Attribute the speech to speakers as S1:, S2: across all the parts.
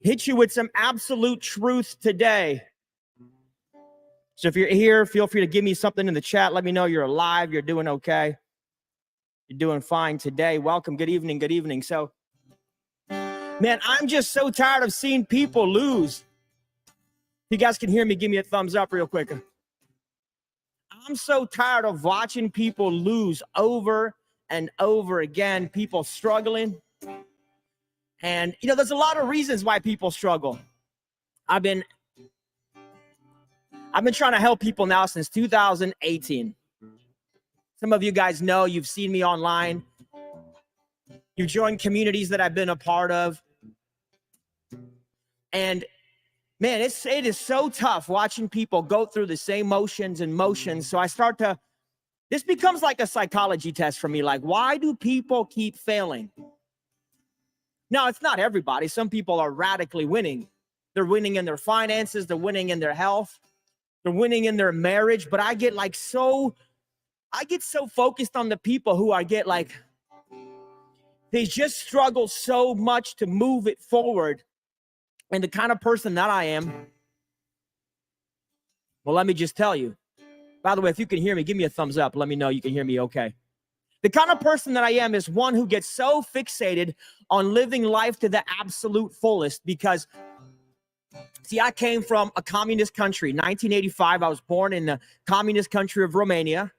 S1: hit you with some absolute truth today. So if you're here, feel free to give me something in the chat. Let me know you're alive, you're doing okay. You're doing fine today. Welcome. Good evening. Good evening. So, man, I'm just so tired of seeing people lose. If you guys can hear me, give me a thumbs up real quick. I'm so tired of watching people lose over and over again, people struggling. And, there's a lot of reasons why people struggle. I've been trying to help people now since 2018. Some of you guys know, you've seen me online. You've joined communities that I've been a part of. And man, it is so tough watching people go through the same motions and motions. So this becomes like a psychology test for me. Like, why do people keep failing? Now, it's not everybody. Some people are radically winning. They're winning in their finances. They're winning in their health. They're winning in their marriage. But I get so focused on the people who they just struggle so much to move it forward. And the kind of person that I am, well, let me just tell you. By the way, if you can hear me, give me a thumbs up. Let me know you can hear me okay. The kind of person that I am is one who gets so fixated on living life to the absolute fullest because, see, I came from a communist country. 1985, I was born in the communist country of Romania.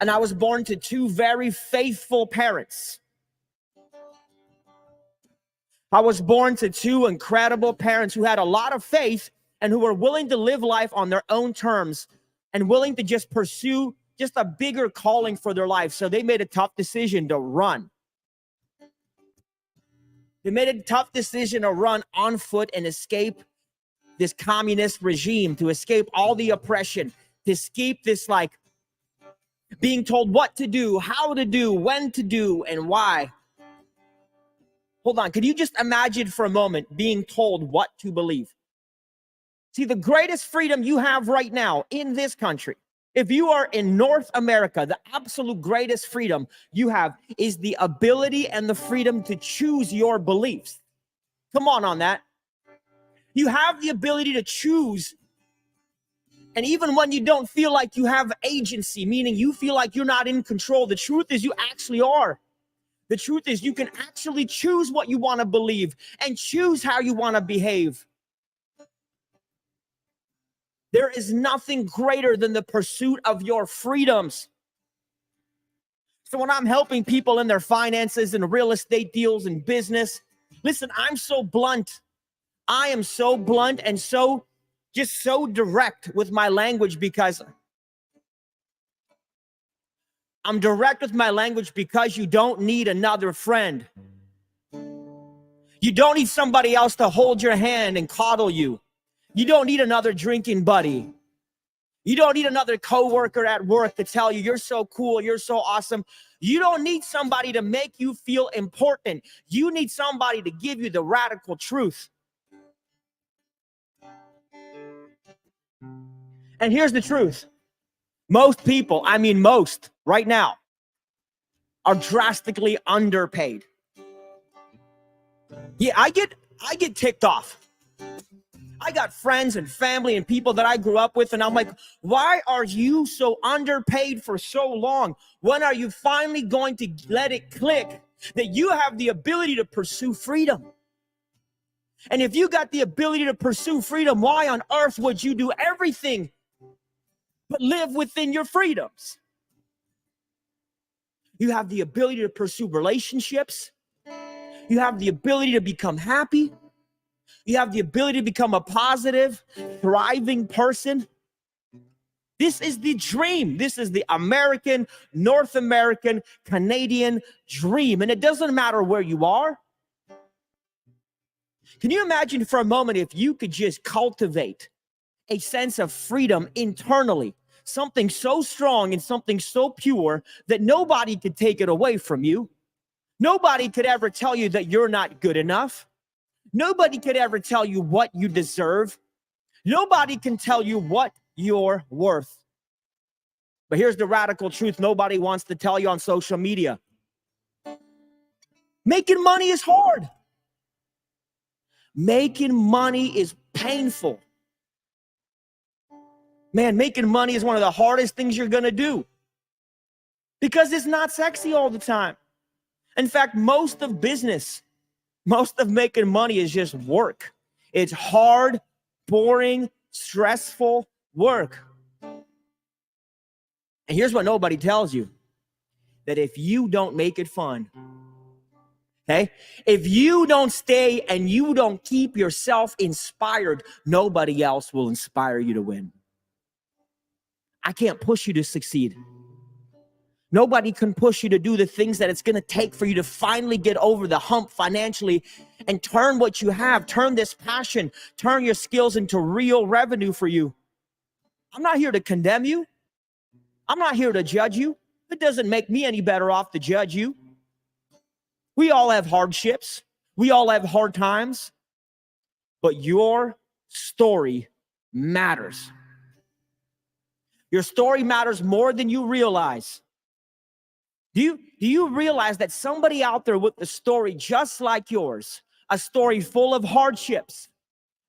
S1: And I was born to two very faithful parents. I was born to two incredible parents who had a lot of faith and who were willing to live life on their own terms and willing to just pursue just a bigger calling for their life. So they made a tough decision to run. They made a tough decision to run on foot and escape this communist regime, to escape all the oppression, to escape this being told what to do, how to do, when to do, and why. Hold on. Could you just imagine for a moment being told what to believe? See, the greatest freedom you have right now in this country, if you are in North America, the absolute greatest freedom you have is the ability and the freedom to choose your beliefs. Come on that. You have the ability to choose. And even when you don't feel like you have agency, meaning you feel like you're not in control, the truth is you actually are. The truth is you can actually choose what you want to believe and choose how you want to behave. There is nothing greater than the pursuit of your freedoms. So when I'm helping people in their finances and real estate deals and business, listen, I'm so blunt. I am so blunt and so direct with my language because I'm direct with my language because you don't need another friend. You don't need somebody else to hold your hand and coddle you. You don't need another drinking buddy. You don't need another coworker at work to tell you you're so cool, you're so awesome. You don't need somebody to make you feel important. You need somebody to give you the radical truth. And here's the truth. Most people, most right now, are drastically underpaid. Yeah, I get ticked off. I got friends and family and people that I grew up with, and I'm like, why are you so underpaid for so long? When are you finally going to let it click that you have the ability to pursue freedom? And if you got the ability to pursue freedom, why on earth would you do everything but live within your freedoms? You have the ability to pursue relationships. You have the ability to become happy. You have the ability to become a positive, thriving person. This is the dream. This is the American, North American, Canadian dream. And it doesn't matter where you are. Can you imagine for a moment if you could just cultivate a sense of freedom internally, something so strong and something so pure that nobody could take it away from you? Nobody could ever tell you that you're not good enough. Nobody could ever tell you what you deserve. Nobody can tell you what you're worth. But here's the radical truth nobody wants to tell you on social media. Making money is hard. Making money is painful. Man, making money is one of the hardest things you're going to do because it's not sexy all the time. In fact, most of making money is just work. It's hard, boring, stressful work. And here's what nobody tells you, that if you don't make it fun, okay, if you don't stay and you don't keep yourself inspired, nobody else will inspire you to win. I can't push you to succeed. Nobody can push you to do the things that it's going to take for you to finally get over the hump financially and turn what you have, turn this passion, turn your skills into real revenue for you. I'm not here to condemn you. I'm not here to judge you. It doesn't make me any better off to judge you. We all have hardships. We all have hard times. But your story matters. Your story matters more than you realize. Do you realize that somebody out there with a story just like yours, a story full of hardships,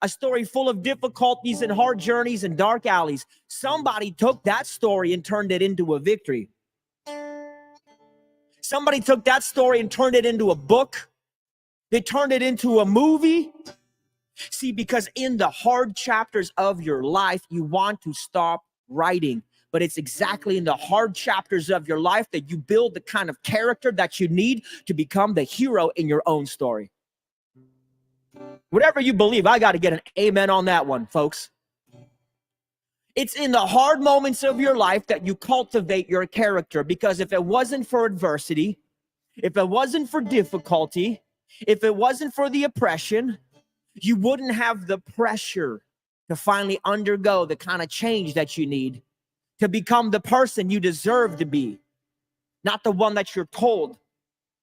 S1: a story full of difficulties and hard journeys and dark alleys, somebody took that story and turned it into a victory. Somebody took that story and turned it into a book. They turned it into a movie. See, because in the hard chapters of your life, you want to stop writing. But it's exactly in the hard chapters of your life that you build the kind of character that you need to become the hero in your own story. Whatever you believe, I got to get an amen on that one, folks. It's in the hard moments of your life that you cultivate your character, because if it wasn't for adversity, if it wasn't for difficulty, if it wasn't for the oppression, you wouldn't have the pressure to finally undergo the kind of change that you need to become the person you deserve to be, not the one that you're told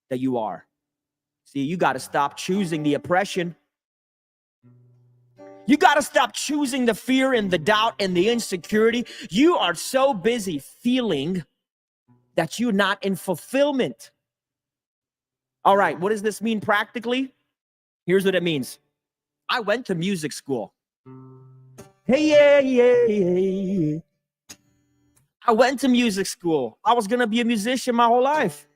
S1: that you are. See, you got to stop choosing the oppression. You got to stop choosing the fear and the doubt and the insecurity. You are so busy feeling that you're not in fulfillment. All right, what does this mean practically? Here's what it means. I went to music school. Hey. I went to music school. I was going to be a musician my whole life.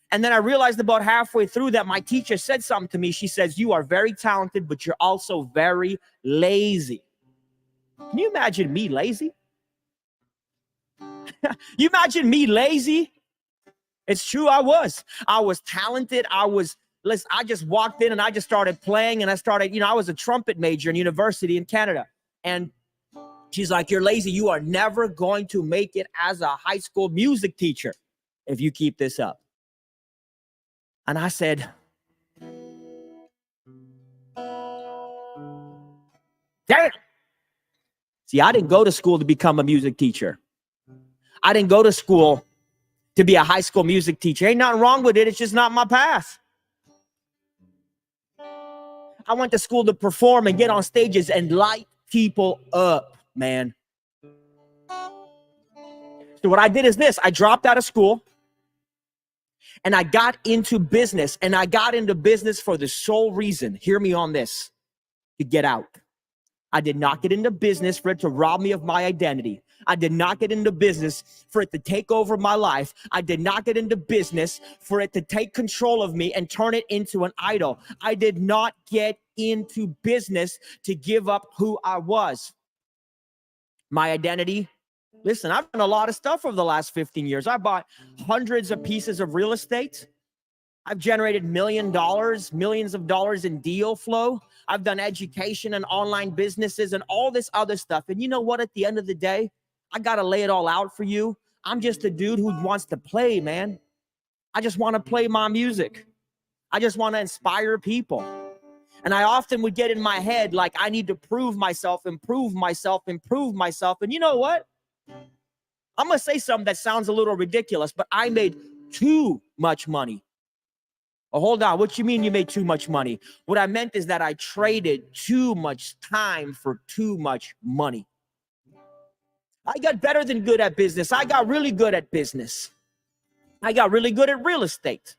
S1: And then I realized about halfway through that my teacher said something to me. She says, you are very talented, but you're also very lazy. Can you imagine me lazy? You imagine me lazy? It's true, I was. I was talented. I just walked in and I just started playing, and I was a trumpet major in university in Canada. And she's like, you're lazy. You are never going to make it as a high school music teacher if you keep this up. And I said, damn. See, I didn't go to school to become a music teacher. I didn't go to school to be a high school music teacher. Ain't nothing wrong with it. It's just not my path. I went to school to perform and get on stages and light people up, man. So what I did is this. I dropped out of school and I got into business, and I got into business for the sole reason, hear me on this, to get out. I did not get into business for it to rob me of my identity. I did not get into business for it to take over my life. I did not get into business for it to take control of me and turn it into an idol. I did not get into business to give up who I was. My identity. Listen, I've done a lot of stuff over the last 15 years. I bought hundreds of pieces of real estate. I've generated millions of dollars in deal flow. I've done education and online businesses and all this other stuff. And you know what? At the end of the day, I got to lay it all out for you. I'm just a dude who wants to play, man. I just want to play my music. I just want to inspire people. And I often would get in my head like I need to prove myself, improve myself. And you know what? I'm going to say something that sounds a little ridiculous, but I made too much money. Oh, hold on. What you mean you made too much money? What I meant is that I traded too much time for too much money. I got better than good at business. I got really good at business. I got really good at real estate.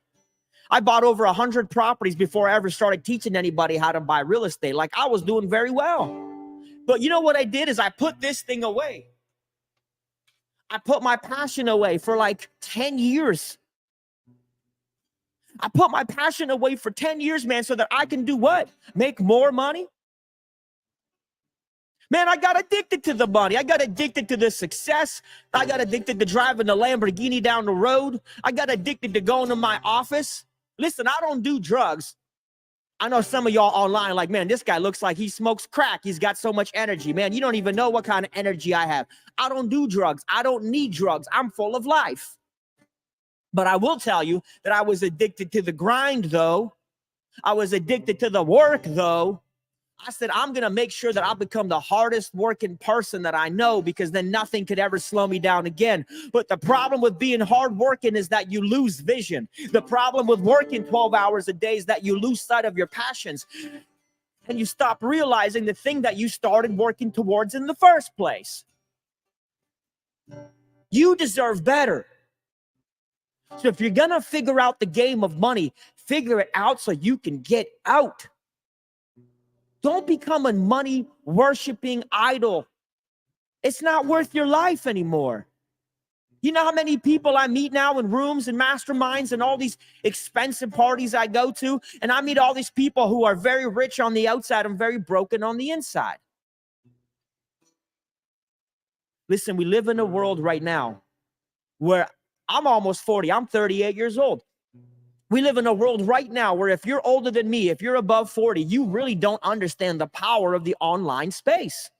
S1: I bought over 100 properties before I ever started teaching anybody how to buy real estate. Like, I was doing very well. But you know what I did is I put this thing away. I put my passion away for like 10 years. I put my passion away for 10 years, man, so that I can do what? Make more money. Man, I got addicted to the money. I got addicted to the success. I got addicted to driving the Lamborghini down the road. I got addicted to going to my office. Listen, I don't do drugs. I know some of y'all online like, man, this guy looks like he smokes crack. He's got so much energy. Man, you don't even know what kind of energy I have. I don't do drugs. I don't need drugs. I'm full of life. But I will tell you that I was addicted to the grind, though. I was addicted to the work, though. I said, I'm going to make sure that I'll become the hardest working person that I know, because then nothing could ever slow me down again. But the problem with being hard working is that you lose vision. The problem with working 12 hours a day is that you lose sight of your passions. And you stop realizing the thing that you started working towards in the first place. You deserve better. So if you're going to figure out the game of money, figure it out so you can get out. Don't become a money worshiping idol. It's not worth your life anymore. You know how many people I meet now in rooms and masterminds and all these expensive parties I go to, and I meet all these people who are very rich on the outside and very broken on the inside. Listen, we live in a world right now where I'm almost 40. I'm 38 years old. We live in a world right now where if you're older than me, if you're above 40, you really don't understand the power of the online space.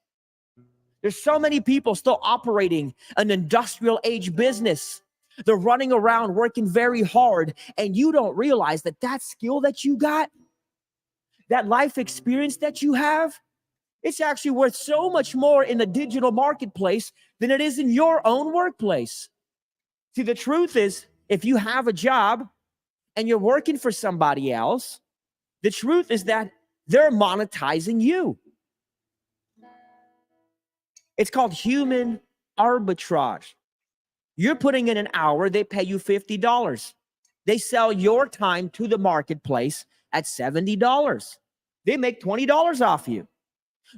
S1: There's so many people still operating an industrial age business. They're running around working very hard, and you don't realize that that skill that you got, that life experience that you have, it's actually worth so much more in the digital marketplace than it is in your own workplace. See, the truth is, if you have a job and you're working for somebody else, the truth is that they're monetizing you. It's called human arbitrage. You're putting in an hour, they pay you $50. They sell your time to the marketplace at $70. They make $20 off you.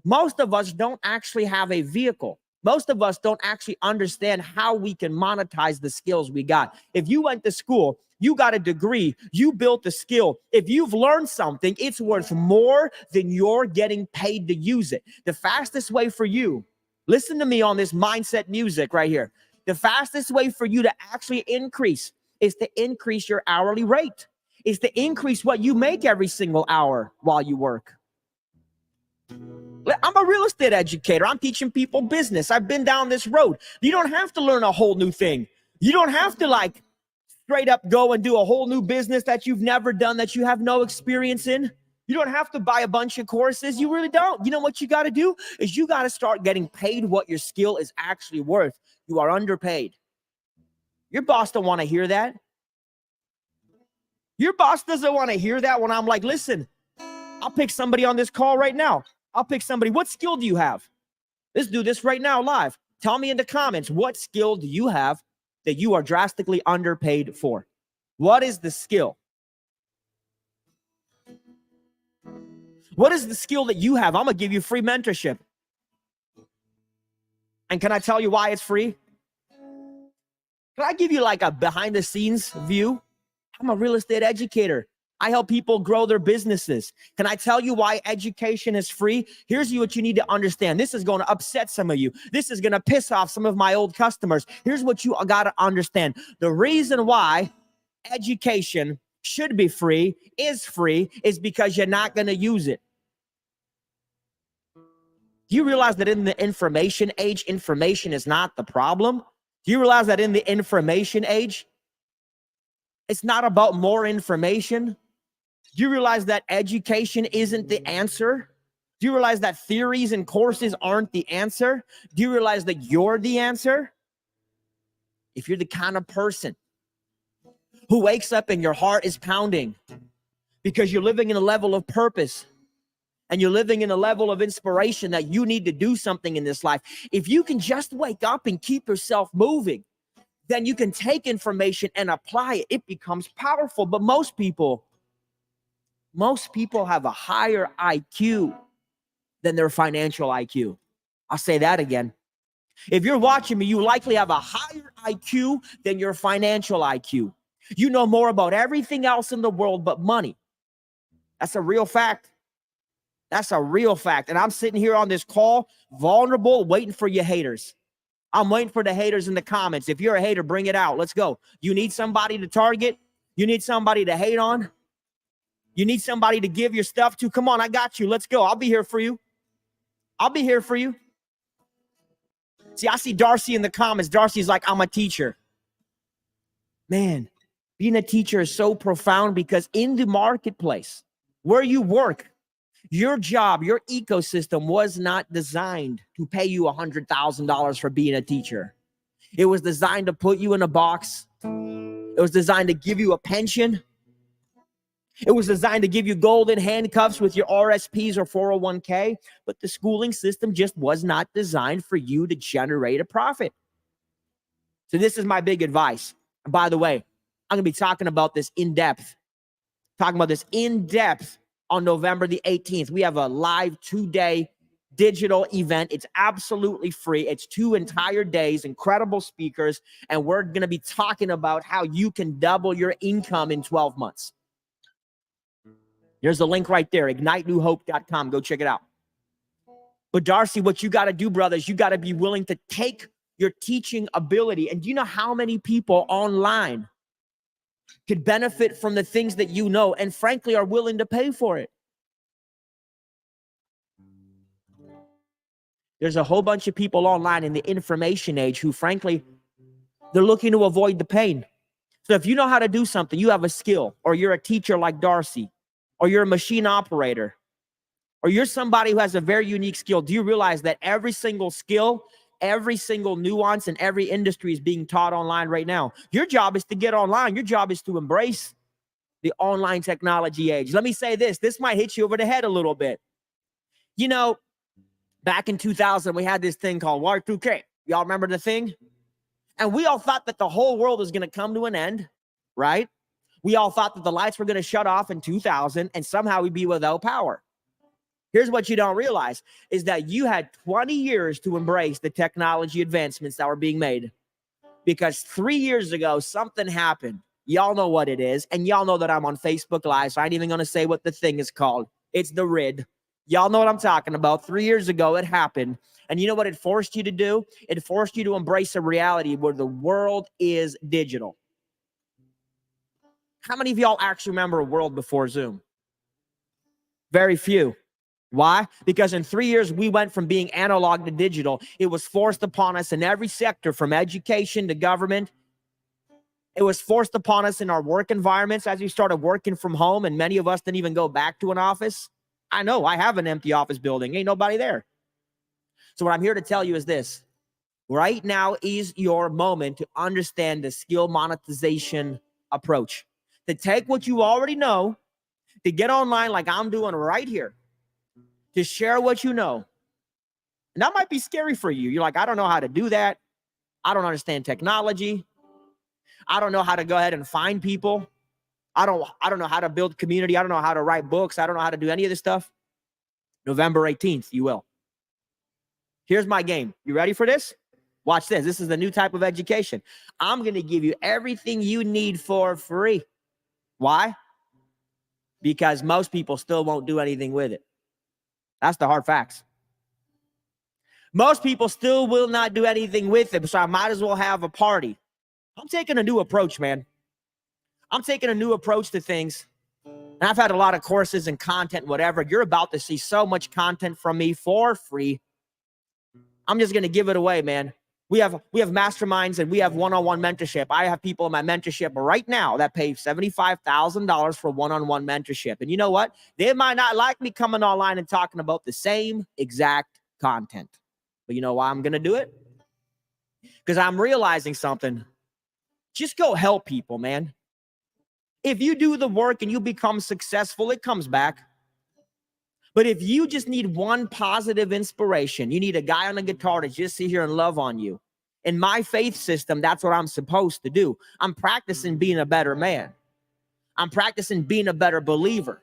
S1: Most of us don't actually have a vehicle. Most of us don't actually understand how we can monetize the skills we got. If you went to school, you got a degree, you built a skill. If you've learned something, it's worth more than you're getting paid to use it. The fastest way for you, listen to me on this mindset music right here. The fastest way for you to actually increase is to increase your hourly rate, is to increase what you make every single hour while you work. I'm a real estate educator. I'm teaching people business. I've been down this road. You don't have to learn a whole new thing. You don't have to like straight up go and do a whole new business that you've never done, that you have no experience in. You don't have to buy a bunch of courses. You really don't. You know what you got to do is you got to start getting paid what your skill is actually worth. You are underpaid. Your boss don't want to hear that. Your boss doesn't want to hear that when I'm like, listen, I'll pick somebody on this call right now. I'll pick somebody. What skill do you have? Let's do this right now live. Tell me in the comments, what skill do you have that you are drastically underpaid for? What is the skill? What is the skill that you have? I'm going to give you free mentorship. And can I tell you why it's free? Can I give you like a behind the scenes view? I'm a real estate educator. I help people grow their businesses. Can I tell you why education is free? Here's what you need to understand. This is going to upset some of you. This is going to piss off some of my old customers. Here's what you got to understand. The reason why education should be free is because you're not going to use it. Do you realize that in the information age, information is not the problem? Do you realize that in the information age, it's not about more information? Do you realize that education isn't the answer? Do you realize that theories and courses aren't the answer? Do you realize that you're the answer? If you're the kind of person who wakes up and your heart is pounding because you're living in a level of purpose and you're living in a level of inspiration that you need to do something in this life, if you can just wake up and keep yourself moving, then you can take information and apply it. It becomes powerful. But most people have a higher IQ than their financial IQ. I'll say that again. If you're watching me, you likely have a higher IQ than your financial IQ. You know more about everything else in the world but money. That's a real fact. That's a real fact. And I'm sitting here on this call, vulnerable, waiting for you haters. I'm waiting for the haters in the comments. If you're a hater, bring it out. Let's go. You need somebody to target. You need somebody to hate on. You need somebody to give your stuff to. Come on, I got you. Let's go. I'll be here for you. I'll be here for you. See, I see Darcy in the comments. Darcy's like, I'm a teacher. Man, being a teacher is so profound because in the marketplace where you work, your job, your ecosystem was not designed to pay you $100,000 for being a teacher. It was designed to put you in a box. It was designed to give you a pension. It was designed to give you golden handcuffs with your RSPs or 401k, but the schooling system just was not designed for you to generate a profit. So this is my big advice. And by the way, I'm going to be talking about this in depth. On November the 18th. We have a live 2-day digital event. It's absolutely free. It's 2 entire days, incredible speakers, and we're going to be talking about how you can double your income in 12 months. There's a link right there, ignitenewhope.com. Go check it out. But Darcy, what you got to do, brothers, you got to be willing to take your teaching ability. And do you know how many people online could benefit from the things that you know and frankly are willing to pay for it? There's a whole bunch of people online in the information age who frankly, they're looking to avoid the pain. So if you know how to do something, you have a skill, or you're a teacher like Darcy, or you're a machine operator, or you're somebody who has a very unique skill, do you realize that every single skill, every single nuance in every industry is being taught online right now? Your job is to get online. Your job is to embrace the online technology age. Let me say this. This might hit you over the head a little bit. You know, back in 2000, we had this thing called Y2K. Y'all remember the thing? And we all thought that the whole world was going to come to an end, right? We all thought that the lights were going to shut off in 2000 and somehow we'd be without power. Here's what you don't realize is that you had 20 years to embrace the technology advancements that were being made. Because 3 years ago, something happened. Y'all know what it is. And y'all know that I'm on Facebook Live, so I ain't even going to say what the thing is called. It's the RID. Y'all know what I'm talking about. 3 years ago, it happened. And you know what it forced you to do? It forced you to embrace a reality where the world is digital. How many of y'all actually remember a world before Zoom? Very few. Why? Because in 3 years, we went from being analog to digital. It was forced upon us in every sector, from education to government. It was forced upon us in our work environments as we started working from home, and many of us didn't even go back to an office. I know, I have an empty office building. Ain't nobody there. So what I'm here to tell you is this. Right now is your moment to understand the skill monetization approach. To take what you already know, to get online like I'm doing right here, to share what you know. And that might be scary for you. You're like, I don't know how to do that. I don't understand technology. I don't know how to go ahead and find people. I don't know how to build community. I don't know how to write books. I don't know how to do any of this stuff. November 18th, you will. Here's my game. You ready for this? Watch this. This is a new type of education. I'm going to give you everything you need for free. Why? Because most people still won't do anything with it. That's the hard facts. Most people still will not do anything with it, so I might as well have a party. I'm taking a new approach, man. I'm taking a new approach to things. And I've had a lot of courses and content, whatever. You're about to see so much content from me for free. I'm just going to give it away, man. We have masterminds and we have one-on-one mentorship. I have people in my mentorship right now that pay $75,000 for one-on-one mentorship. And you know what? They might not like me coming online and talking about the same exact content. But you know why I'm going to do it? Because I'm realizing something. Just go help people, man. If you do the work and you become successful, it comes back. But if you just need one positive inspiration, you need a guy on a guitar to just sit here and love on you. In my faith system, that's what I'm supposed to do. I'm practicing being a better man. I'm practicing being a better believer.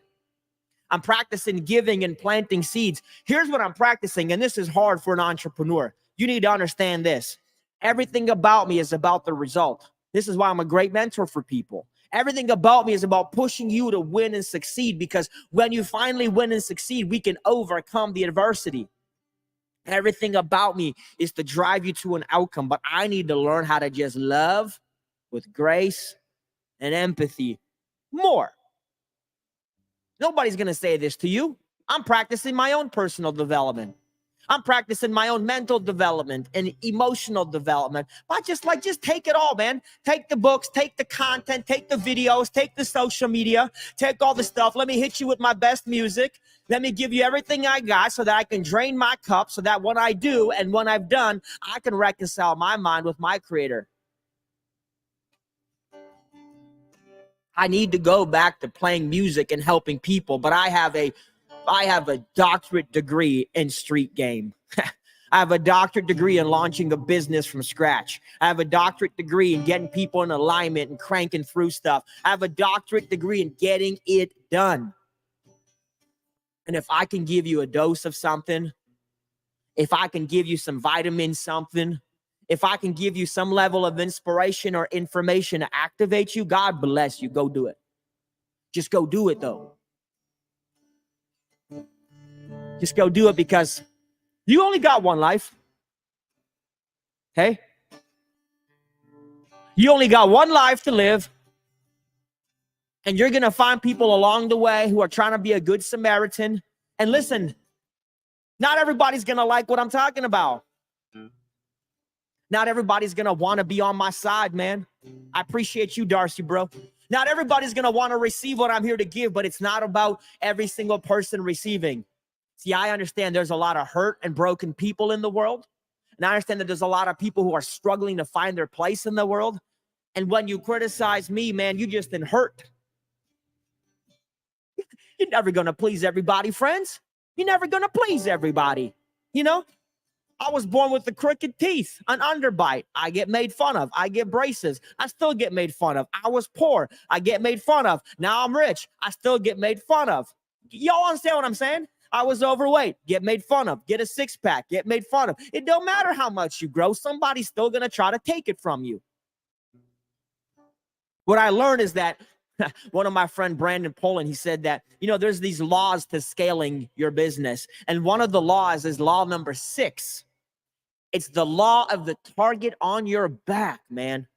S1: I'm practicing giving and planting seeds. Here's what I'm practicing, and this is hard for an entrepreneur. You need to understand this. Everything about me is about the result. This is why I'm a great mentor for people. Everything about me is about pushing you to win and succeed, because when you finally win and succeed, we can overcome the adversity. Everything about me is to drive you to an outcome, but I need to learn how to just love with grace and empathy more. Nobody's going to say this to you. I'm practicing my own personal development. I'm practicing my own mental development and emotional development. But just take it all, man. Take the books, take the content, take the videos, take the social media, take all the stuff. Let me hit you with my best music. Let me give you everything I got so that I can drain my cup, so that when I do and when I've done, I can reconcile my mind with my creator. I need to go back to playing music and helping people, but I have a doctorate degree in street game. I have a doctorate degree in launching a business from scratch. I have a doctorate degree in getting people in alignment and cranking through stuff. I have a doctorate degree in getting it done. And if I can give you a dose of something, if I can give you some vitamin something, if I can give you some level of inspiration or information to activate you, God bless you. Go do it. Just go do it, though. Just go do it, because you only got one life. Okay? You only got one life to live. And you're going to find people along the way who are trying to be a good Samaritan. And listen, not everybody's going to like what I'm talking about. Not everybody's going to want to be on my side, man. I appreciate you, Darcy, bro. Not everybody's going to want to receive what I'm here to give, but it's not about every single person receiving. See, I understand there's a lot of hurt and broken people in the world. And I understand that there's a lot of people who are struggling to find their place in the world. And when you criticize me, man, you just hurt. You're never going to please everybody, friends. You're never going to please everybody. You know, I was born with the crooked teeth, an underbite. I get made fun of. I get braces. I still get made fun of. I was poor. I get made fun of. Now I'm rich. I still get made fun of. Y'all understand what I'm saying? I was overweight. Get made fun of. Get a six-pack. Get made fun of. It don't matter how much you grow. Somebody's still going to try to take it from you. What I learned is that one of my friend Brandon Poland, he said that, you know, there's these laws to scaling your business. And one of the laws is law number 6. It's the law of the target on your back, man.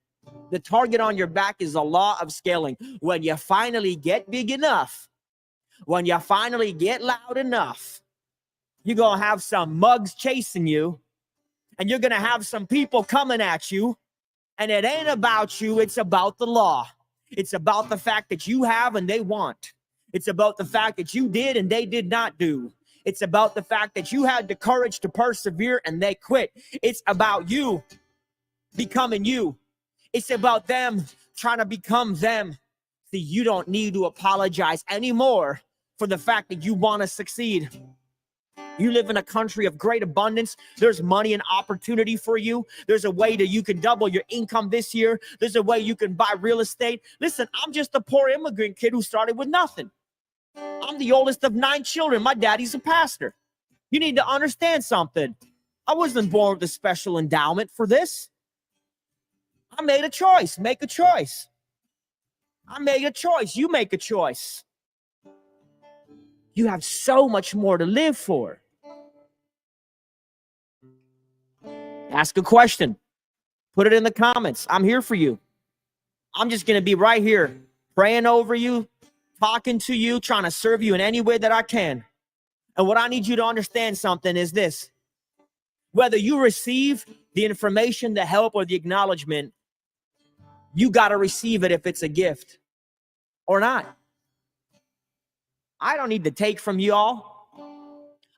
S1: The target on your back is the law of scaling. When you finally get big enough, when you finally get loud enough, you're going to have some mugs chasing you, and you're going to have some people coming at you. And it ain't about you. It's about the law. It's about the fact that you have and they want. It's about the fact that you did and they did not do. It's about the fact that you had the courage to persevere and they quit. It's about you becoming you. It's about them trying to become them. See, you don't need to apologize anymore for the fact that you want to succeed. You live in a country of great abundance. There's money and opportunity for you. There's a way that you can double your income this year. There's a way you can buy real estate. Listen, I'm just a poor immigrant kid who started with nothing. I'm the oldest of 9 children. My daddy's a pastor. You need to understand something. I wasn't born with a special endowment for this. I made a choice. Make a choice. I made a choice. You make a choice. You have so much more to live for. Ask a question. Put it in the comments. I'm here for you. I'm just going to be right here praying over you, talking to you, trying to serve you in any way that I can. And what I need you to understand something is this. Whether you receive the information, the help, or the acknowledgement, you got to receive it if it's a gift or not. I don't need to take from you all.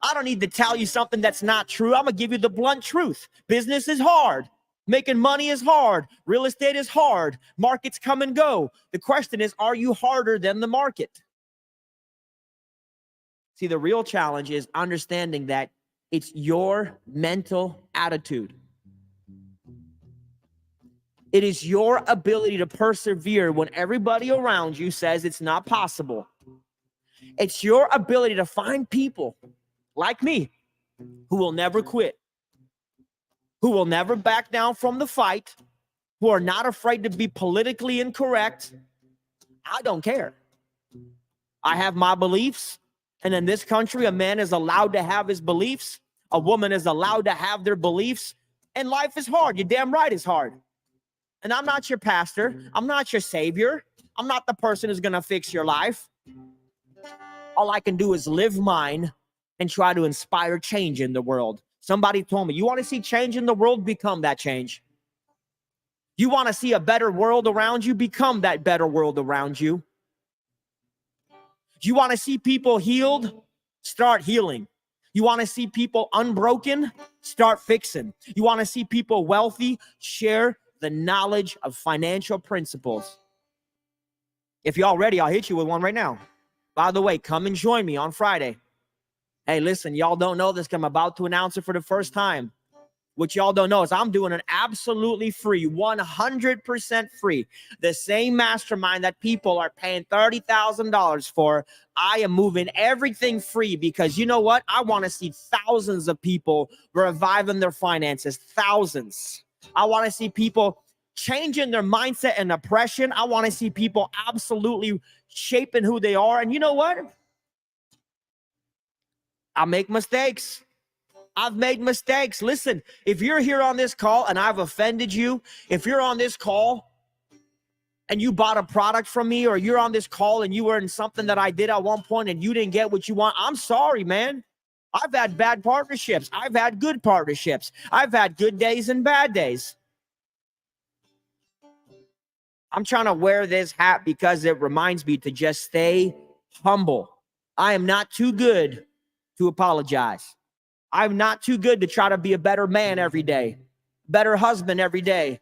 S1: I don't need to tell you something that's not true. I'm going to give you the blunt truth. Business is hard. Making money is hard. Real estate is hard. Markets come and go. The question is, are you harder than the market? See, the real challenge is understanding that it's your mental attitude. It is your ability to persevere when everybody around you says it's not possible. It's your ability to find people like me who will never quit, who will never back down from the fight, who are not afraid to be politically incorrect. I don't care. I have my beliefs. And in this country, a man is allowed to have his beliefs. A woman is allowed to have their beliefs. And life is hard. You're damn right it's hard. And I'm not your pastor. I'm not your savior. I'm not the person who's going to fix your life. All I can do is live mine and try to inspire change in the world. Somebody told me, you want to see change in the world? Become that change. You want to see a better world around you? Become that better world around you. You want to see people healed? Start healing. You want to see people unbroken? Start fixing. You want to see people wealthy? Share the knowledge of financial principles. If y'all ready, I'll hit you with one right now. By the way, come and join me on Friday. Hey, listen, y'all don't know this. I'm about to announce it for the first time. What y'all don't know is I'm doing an absolutely free, 100% free, the same mastermind that people are paying $30,000 for. I am moving everything free because you know what? I want to see thousands of people reviving their finances, thousands. I want to see people changing their mindset and oppression. I want to see people absolutely shaping who they are. And you know what? I make mistakes. I've made mistakes. Listen, if you're here on this call and I've offended you, if you're on this call and you bought a product from me, or you're on this call and you were in something that I did at one point and you didn't get what you want, I'm sorry, man. I've had bad partnerships. I've had good partnerships. I've had good days and bad days. I'm trying to wear this hat because it reminds me to just stay humble. I am not too good to apologize. I'm not too good to try to be a better man every day, better husband every day.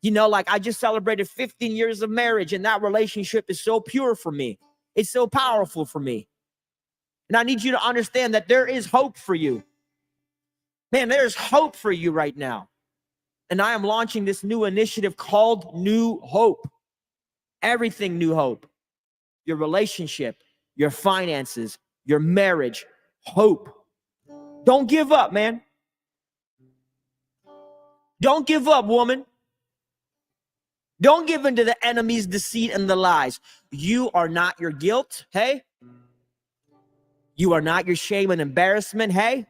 S1: You know, like I just celebrated 15 years of marriage, and that relationship is so pure for me. It's so powerful for me. And I need you to understand that there is hope for you. Man, there's hope for you right now. And I am launching this new initiative called New Hope. Everything New Hope. Your relationship, your finances, your marriage, hope. Don't give up, man. Don't give up, woman. Don't give in to the enemy's deceit and the lies. You are not your guilt, hey? You are not your shame and embarrassment, hey?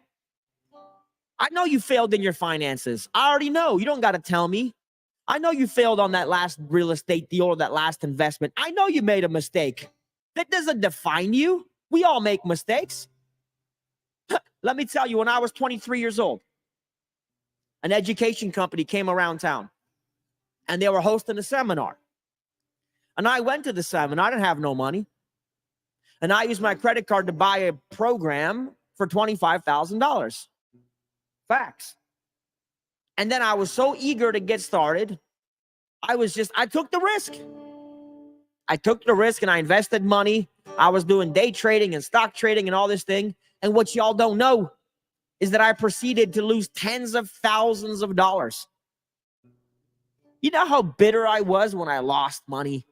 S1: I know you failed in your finances. I already know. You don't got to tell me. I know you failed on that last real estate deal or that last investment. I know you made a mistake. That doesn't define you. We all make mistakes. Let me tell you, when I was 23 years old, an education company came around town and they were hosting a seminar. And I went to the seminar. I didn't have no money. And I used my credit card to buy a program for $25,000. Facts. And then I was so eager to get started. I took the risk. I took the risk and I invested money. I was doing day trading and stock trading and all this thing. And what y'all don't know is that I proceeded to lose tens of thousands of dollars. You know how bitter I was when I lost money?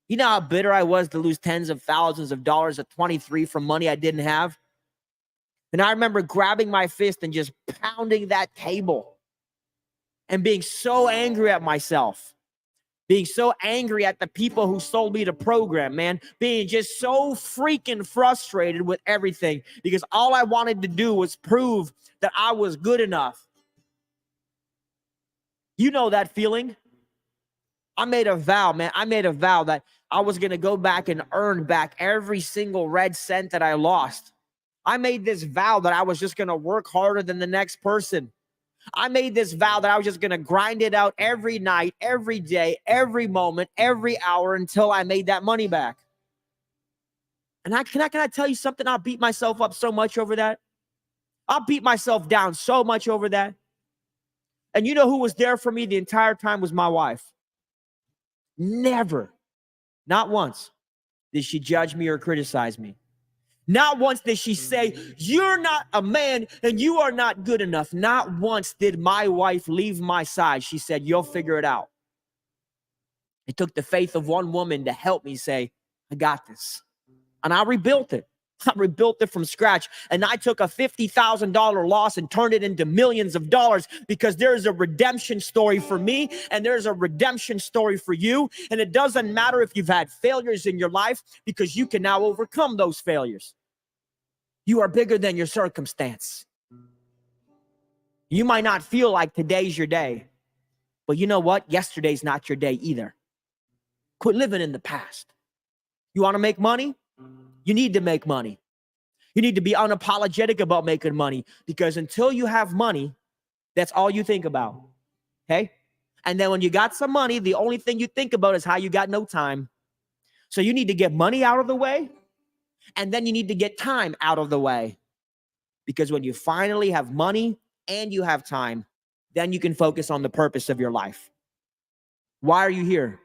S1: You know how bitter I was to lose tens of thousands of dollars at 23 from money I didn't have? And I remember grabbing my fist and just pounding that table and being so angry at myself. Being so angry at the people who sold me the program, man. Being just so freaking frustrated with everything because all I wanted to do was prove that I was good enough. You know that feeling? I made a vow, man. I made a vow that I was going to go back and earn back every single red cent that I lost. I made this vow that I was just going to work harder than the next person. I made this vow that I was just going to grind it out every night, every day, every moment, every hour until I made that money back. And can I tell you something? I'll beat myself up so much over that. I'll beat myself down so much over that. And you know who was there for me the entire time was my wife. Never, not once, did she judge me or criticize me. Not once did she say, you're not a man and you are not good enough. Not once did my wife leave my side. She said, you'll figure it out. It took the faith of one woman to help me say, I got this. And I rebuilt it. I rebuilt it from scratch. And I took a $50,000 loss and turned it into millions of dollars, because there's a redemption story for me and there's a redemption story for you. And it doesn't matter if you've had failures in your life, because you can now overcome those failures. You are bigger than your circumstance. You might not feel like today's your day, but you know what? Yesterday's not your day either. Quit living in the past. You want to make money? You need to make money. You need to be unapologetic about making money, because until you have money, that's all you think about. Okay? And then when you got some money, the only thing you think about is how you got no time. So you need to get money out of the way, and then you need to get time out of the way. Because when you finally have money and you have time, then you can focus on the purpose of your life. Why are you here?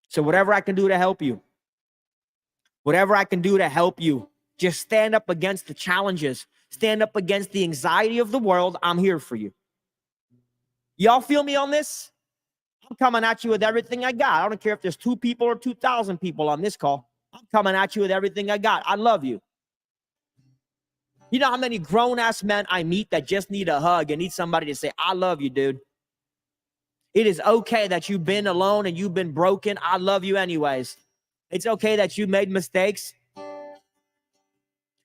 S1: So whatever I can do to help you, just stand up against the challenges, stand up against the anxiety of the world. I'm here for you. Y'all feel me on this? I'm coming at you with everything I got. I don't care if there's 2 people or 2,000 people on this call. I'm coming at you with everything I got. I love you. You know how many grown-ass men I meet that just need a hug and need somebody to say, I love you, dude. It is okay that you've been alone and you've been broken. I love you anyways. It's okay that you made mistakes.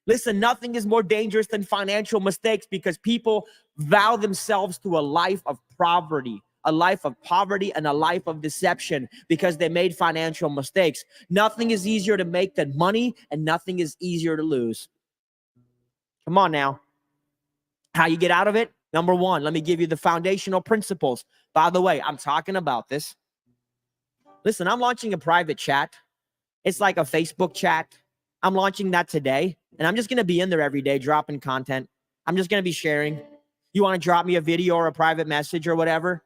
S1: Listen, nothing is more dangerous than financial mistakes, because people vow themselves to a life of poverty, and a life of deception, because they made financial mistakes. Nothing is easier to make than money, and nothing is easier to lose. Come on now. How you get out of it? Number 1, let me give you the foundational principles. By the way, I'm talking about this. Listen, I'm launching a private chat. It's like a Facebook chat. I'm launching that today, and I'm just going to be in there every day dropping content. I'm just going to be sharing. You want to drop me a video or a private message or whatever?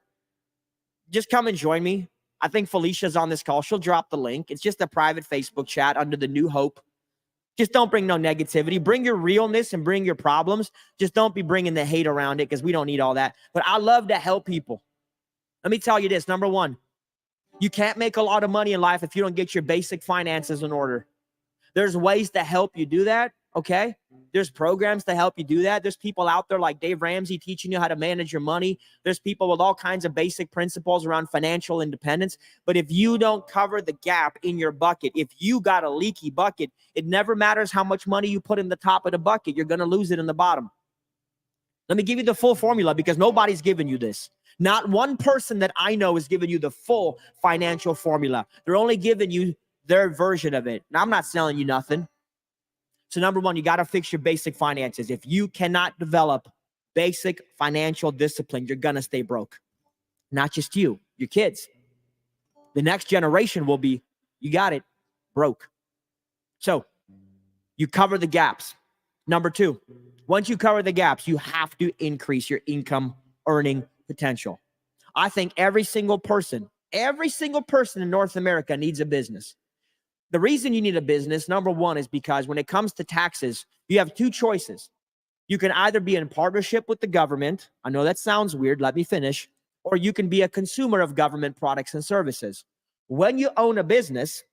S1: Just come and join me. I think Felicia's on this call. She'll drop the link. It's just a private Facebook chat under the New Hope. Just don't bring no negativity. Bring your realness and bring your problems. Just don't be bringing the hate around it, because we don't need all that. But I love to help people. Let me tell you this. Number 1, you can't make a lot of money in life if you don't get your basic finances in order. There's ways to help you do that, okay? There's programs to help you do that. There's people out there like Dave Ramsey teaching you how to manage your money. There's people with all kinds of basic principles around financial independence. But if you don't cover the gap in your bucket, if you got a leaky bucket, it never matters how much money you put in the top of the bucket. You're going to lose it in the bottom. Let me give you the full formula, because nobody's giving you this. Not one person that I know is giving you the full financial formula. They're only giving you their version of it. And I'm not selling you nothing. So number 1, you got to fix your basic finances. If you cannot develop basic financial discipline, you're going to stay broke. Not just you, your kids. The next generation will be, you got it, broke. So you cover the gaps. Number 2, once you cover the gaps, you have to increase your income earning potential. I think every single person in North America needs a business. The reason you need a business, number 1, is because when it comes to taxes, you have 2 choices. You can either be in partnership with the government. I know that sounds weird. Let me finish. Or you can be a consumer of government products and services. When you own a business,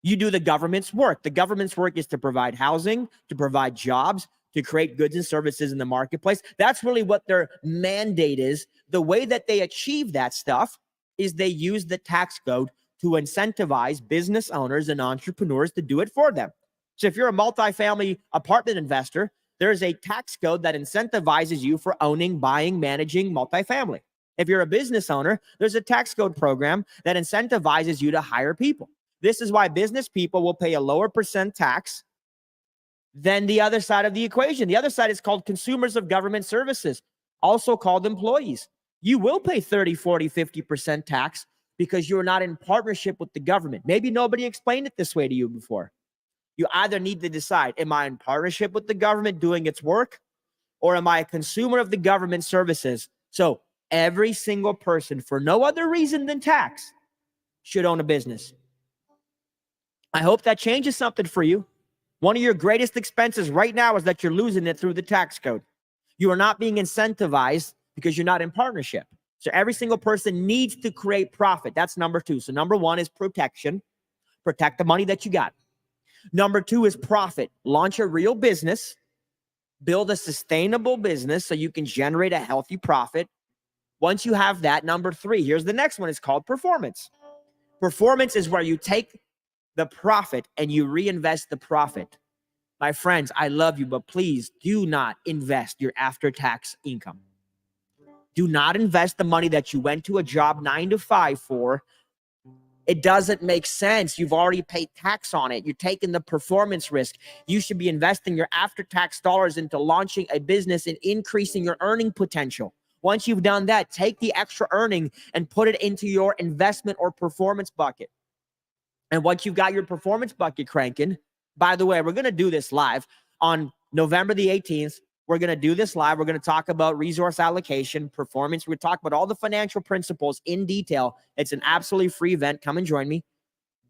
S1: you do the government's work. The government's work is to provide housing, to provide jobs, to create goods and services in the marketplace. That's really what their mandate is. The way that they achieve that stuff is they use the tax code to incentivize business owners and entrepreneurs to do it for them. So if you're a multifamily apartment investor, there's a tax code that incentivizes you for owning, buying, managing multifamily. If you're a business owner, there's a tax code program that incentivizes you to hire people. This is why business people will pay a lower percent tax than the other side of the equation. The other side is called consumers of government services, also called employees. You will pay 30, 40, 50% tax because you're not in partnership with the government. Maybe nobody explained it this way to you before. You either need to decide, am I in partnership with the government doing its work, or am I a consumer of the government services? So every single person, for no other reason than tax, should own a business. I hope that changes something for you. One of your greatest expenses right now is that you're losing it through the tax code. You are not being incentivized because you're not in partnership. So every single person needs to create profit. That's number 2. So number 1 is protection. Protect the money that you got. Number 2 is profit. Launch a real business. Build a sustainable business so you can generate a healthy profit. Once you have that, number 3, here's the next one. It's called performance. Performance is where you take the profit and you reinvest the profit. My friends, I love you, but please do not invest your after-tax income. Do not invest the money that you went to a job 9 to 5 for. It doesn't make sense. You've already paid tax on it. You're taking the performance risk. You should be investing your after-tax dollars into launching a business and increasing your earning potential. Once you've done that, take the extra earning and put it into your investment or performance bucket. And once you've got your performance bucket cranking, by the way, we're going to do this live on November the 18th. We're going to do this live. We're going to talk about resource allocation, performance. We're going to talk about all the financial principles in detail. It's an absolutely free event. Come and join me.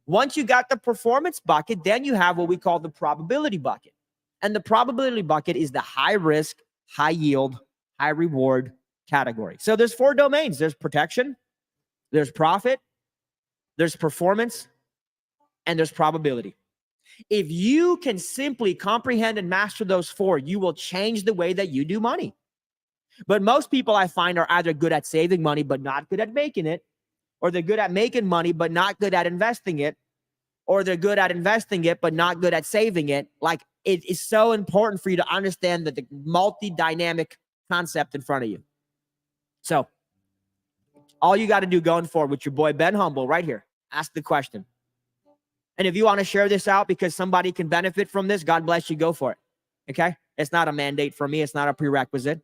S1: Once you got the performance bucket, then you have what we call the probability bucket. And the probability bucket is the high risk, high yield, high reward category. So there's 4 domains. There's protection, there's profit, there's performance, and there's probability. If you can simply comprehend and master those 4, you will change the way that you do money. But most people I find are either good at saving money, but not good at making it, or they're good at making money, but not good at investing it, or they're good at investing it, but not good at saving it. Like, it is so important for you to understand that the multi-dynamic concept in front of you. So all you got to do going forward with your boy, Ben Humble, right here, ask the question. And if you want to share this out because somebody can benefit from this, God bless you, go for it. Okay? It's not a mandate for me. It's not a prerequisite.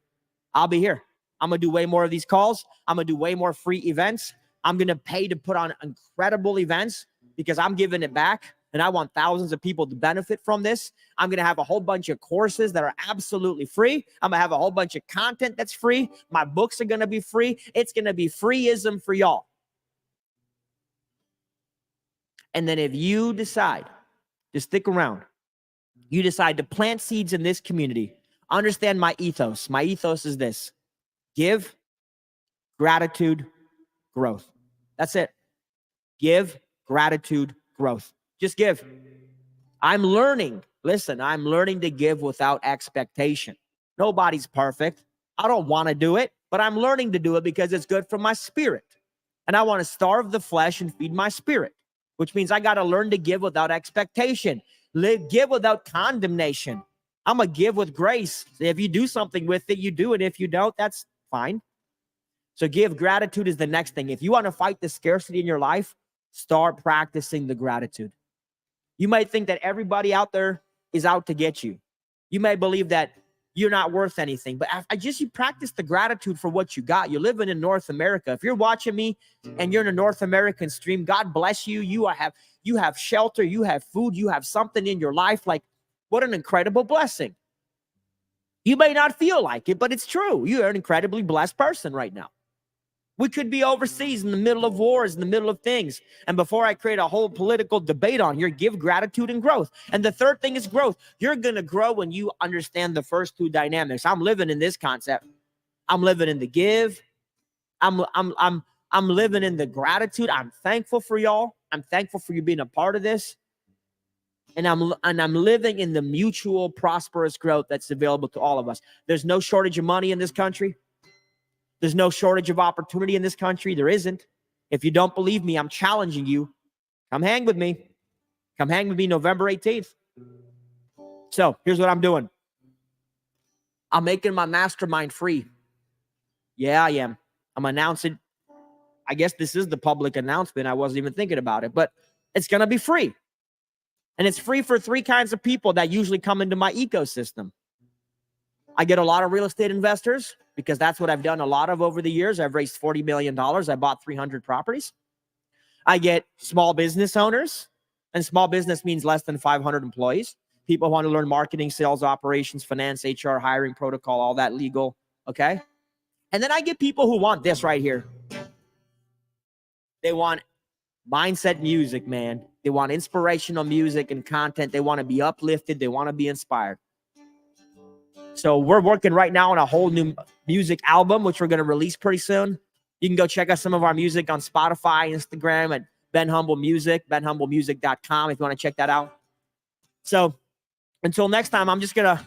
S1: I'll be here. I'm going to do way more of these calls. I'm going to do way more free events. I'm going to pay to put on incredible events because I'm giving it back. And I want thousands of people to benefit from this. I'm going to have a whole bunch of courses that are absolutely free. I'm going to have a whole bunch of content that's free. My books are going to be free. It's going to be freeism for y'all. And then if you decide to stick around, you decide to plant seeds in this community, understand my ethos. My ethos is this: give, gratitude, growth. That's it. Give, gratitude, growth. Just give. I'm learning. Listen, I'm learning to give without expectation. Nobody's perfect. I don't want to do it, but I'm learning to do it because it's good for my spirit. And I want to starve the flesh and feed my spirit, which means I got to learn to give without expectation. Give without condemnation. I'm going to give with grace. If you do something with it, you do it. If you don't, that's fine. So give. Gratitude is the next thing. If you want to fight the scarcity in your life, start practicing the gratitude. You might think that everybody out there is out to get you. You may believe that you're not worth anything, but you practice the gratitude for what you got. You're living in North America. If you're watching me and you're in a North American stream, God bless you. You have shelter, you have food, you have something in your life. Like, what an incredible blessing. You may not feel like it, but it's true. You are an incredibly blessed person right now. We could be overseas in the middle of wars, in the middle of things. And before I create a whole political debate on here, give gratitude and growth. And the third thing is growth. You're going to grow when you understand the first 2 dynamics. I'm living in this concept. I'm living in the give. I'm living in the gratitude. I'm thankful for y'all. I'm thankful for you being a part of this. And I'm living in the mutual prosperous growth that's available to all of us. There's no shortage of money in this country. There's no shortage of opportunity in this country. There isn't. If you don't believe me, I'm challenging you. Come hang with me. Come hang with me November 18th. So here's what I'm doing. I'm making my mastermind free. Yeah, I am. I'm announcing. I guess this is the public announcement. I wasn't even thinking about it, but it's going to be free. And it's free for 3 kinds of people that usually come into my ecosystem. I get a lot of real estate investors because that's what I've done a lot of over the years. I've raised $40 million. I bought 300 properties. I get small business owners, and small business means less than 500 employees. People want to learn marketing, sales, operations, finance, HR, hiring protocol, all that legal. Okay. And then I get people who want this right here. They want mindset music, man. They want inspirational music and content. They want to be uplifted. They want to be inspired. So we're working right now on a whole new music album, which we're going to release pretty soon. You can go check out some of our music on Spotify, Instagram, at Ben Humble Music, benhumblemusic.com if you want to check that out. So until next time, I'm just gonna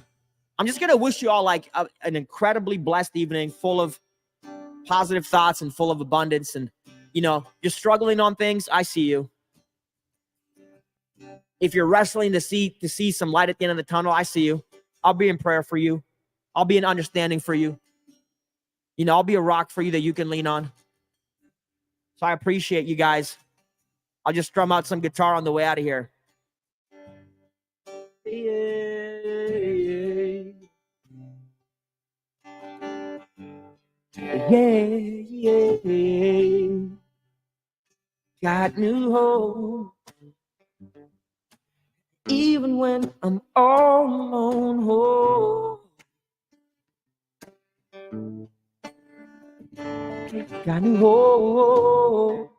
S1: wish you all like an incredibly blessed evening, full of positive thoughts and full of abundance. And you're struggling on things, I see you. If you're wrestling to see some light at the end of the tunnel, I see you. I'll be in prayer for you. I'll be in understanding for you. I'll be a rock for you that you can lean on. So I appreciate you guys. I'll just strum out some guitar on the way out of here. Yeah. Got new hope. Even when I'm all alone, got new hope.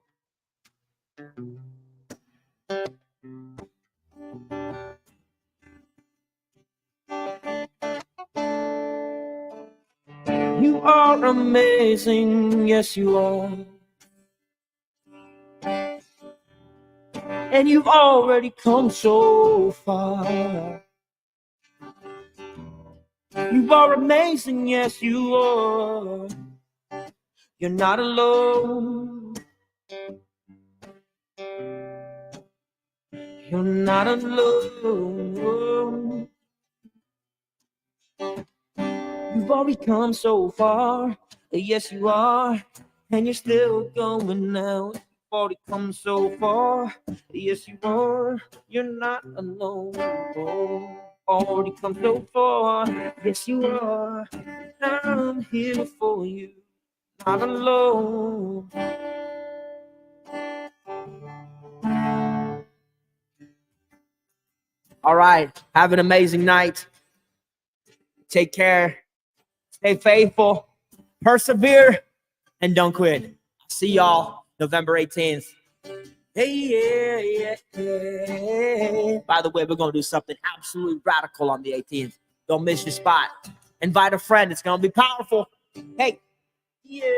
S1: You are amazing, yes you are. And you've already come so far. You are amazing, yes you are. You're not alone. You're not alone. You've already come so far. Yes, you are. And you're still going now. You've already come so far. Yes, you are. You're not alone. Already come so far. Yes, you are. I'm here for you. Not alone. All right. Have an amazing night. Take care. Stay faithful. Persevere. And don't quit. See y'all November 18th. Hey. By the way, we're going to do something absolutely radical on the 18th. Don't miss your spot. Invite a friend. It's going to be powerful. Hey. Yeah.